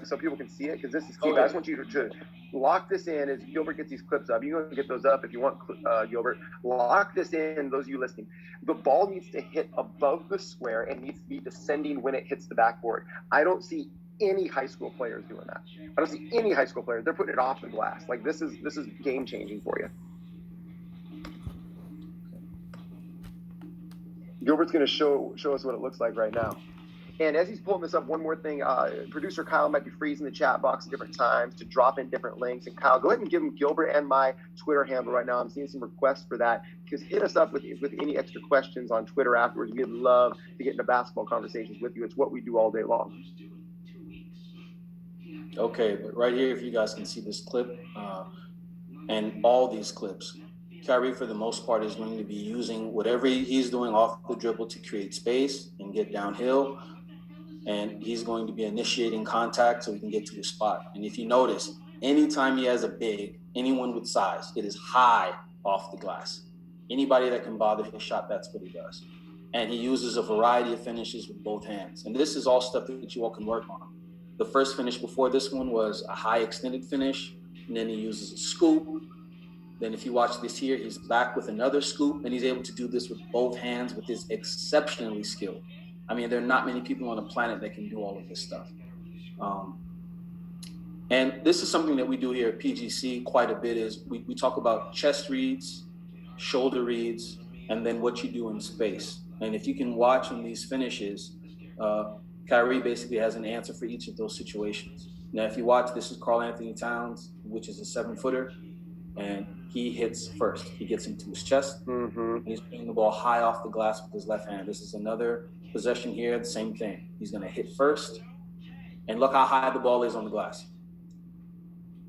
so people can see it, because this is key. Okay. But I just want you to lock this in as Gilbert gets these clips up. You can get those up if you want, Gilbert. Lock this in, those of you listening. The ball needs to hit above the square and needs to be descending when it hits the backboard. I don't see any high school players doing that. I don't see any high school players. They're putting it off the glass. Like, this is game changing for you. Gilbert's going to show us what it looks like right now. And as he's pulling this up, one more thing, producer Kyle might be freezing the chat box at different times to drop in different links. And Kyle, go ahead and give him Gilbert and my Twitter handle right now. I'm seeing some requests for that, because hit us up with any extra questions on Twitter afterwards. We'd love to get into basketball conversations with you. It's what we do all day long. Okay, but right here, if you guys can see this clip, and all these clips, Kyrie, for the most part, is going to be using whatever he's doing off the dribble to create space and get downhill. And he's going to be initiating contact so he can get to his spot. And if you notice, anytime he has a big, anyone with size, it is high off the glass. Anybody that can bother his shot, that's what he does. And he uses a variety of finishes with both hands. And this is all stuff that you all can work on. The first finish before this one was a high extended finish, and then he uses a scoop. Then if you watch this here, he's back with another scoop, and he's able to do this with both hands, with his exceptionally skilled. I mean, there are not many people on the planet that can do all of this stuff. And this is something that we do here at PGC quite a bit, is we talk about chest reads, shoulder reads, and then what you do in space. And if you can watch in these finishes, Kyrie basically has an answer for each of those situations. Now, if you watch, this is Karl-Anthony Towns, which is a 7-footer, and he hits first. He gets into his chest. And he's bringing the ball high off the glass with his left hand. This is another possession here, the same thing. He's going to hit first, and look how high the ball is on the glass.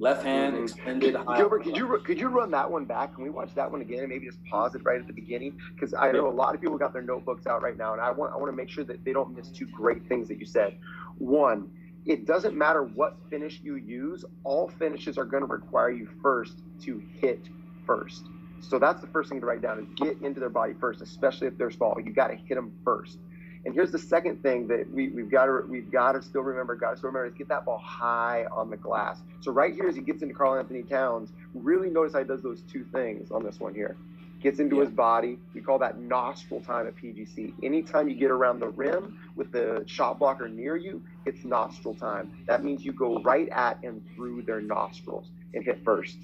Left hand extended high. Gilbert, could you run that one back? Can we watch that one again and maybe just pause it right at the beginning? Because I know a lot of people got their notebooks out right now, and I want to make sure that they don't miss two great things that you said. One, it doesn't matter what finish you use. All finishes are going to require you first to hit first. So that's the first thing to write down, is get into their body first, especially if they're small. You got to hit them first. And here's the second thing that we've got to still remember is get that ball high on the glass. So right here, as he gets into Karl-Anthony Towns, really notice how he does those two things on this one here. Gets into his body. We call that nostril time at PGC. Anytime you get around the rim with the shot blocker near you, it's nostril time. That means you go right at and through their nostrils and hit first.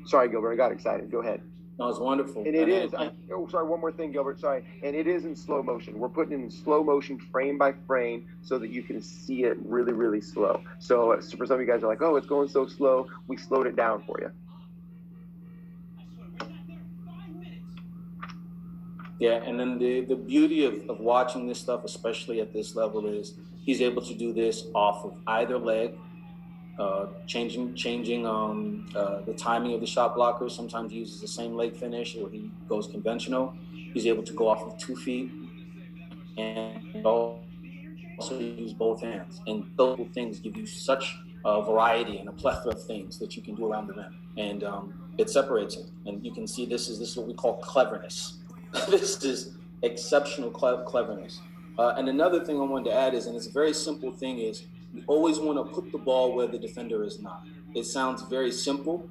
Sorry, Gilbert, I got excited. Go ahead. No, it's wonderful. And it is. Sorry, one more thing, Gilbert. Sorry. And it is in slow motion. We're putting it in slow motion, frame by frame, so that you can see it really, really slow. So for some of you guys are like, oh, it's going so slow. We slowed it down for you. Yeah, and then the beauty of watching this stuff, especially at this level, is he's able to do this off of either leg, changing the timing of the shot blocker. Sometimes he uses the same leg finish, or he goes conventional. He's able to go off of 2 feet, and also use both hands. And those things give you such a variety and a plethora of things that you can do around the rim, and it separates it. And you can see this is what we call cleverness. This is exceptional cleverness. And another thing I wanted to add is, and it's a very simple thing, is you always want to put the ball where the defender is not. It sounds very simple,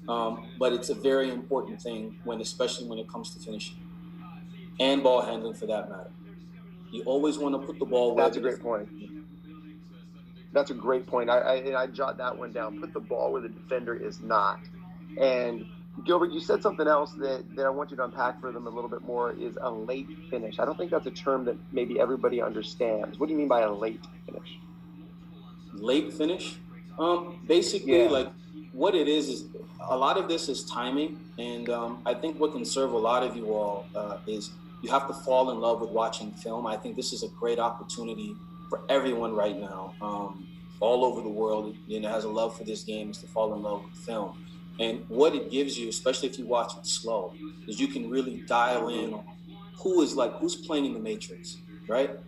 but it's a very important thing, especially when it comes to finishing and ball handling, for that matter. You always want to put the ball where. That's a great point. That's a great point. I jot that one down. Put the ball where the defender is not. And Gilbert, you said something else that I want you to unpack for them a little bit more, is a late finish. I don't think that's a term that maybe everybody understands. What do you mean by a late finish? Late finish? Basically, like, what it is a lot of this is timing. And I think what can serve a lot of you all is you have to fall in love with watching film. I think this is a great opportunity for everyone right now, all over the world, has a love for this game, is to fall in love with film. And what it gives you, especially if you watch it slow, is you can really dial in who's playing in the matrix, right?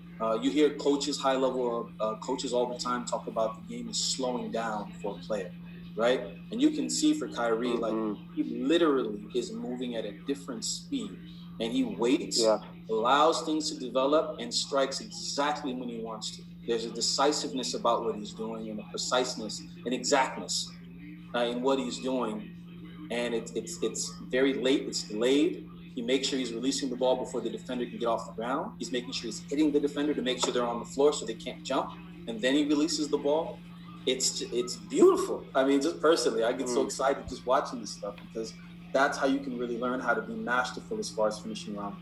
You hear coaches, high-level coaches all the time talk about the game is slowing down for a player, right? And you can see for Kyrie, like, he literally is moving at a different speed, and he waits allows things to develop, and strikes exactly when he wants to. There's a decisiveness about what he's doing, and a preciseness and exactness in what he's doing. And it's very late. It's delayed. He makes sure he's releasing the ball before the defender can get off the ground. He's making sure he's hitting the defender to make sure they're on the floor so they can't jump. And then he releases the ball. It's beautiful. I mean, just personally, I get so excited just watching this stuff, because that's how you can really learn how to be masterful as far as finishing around.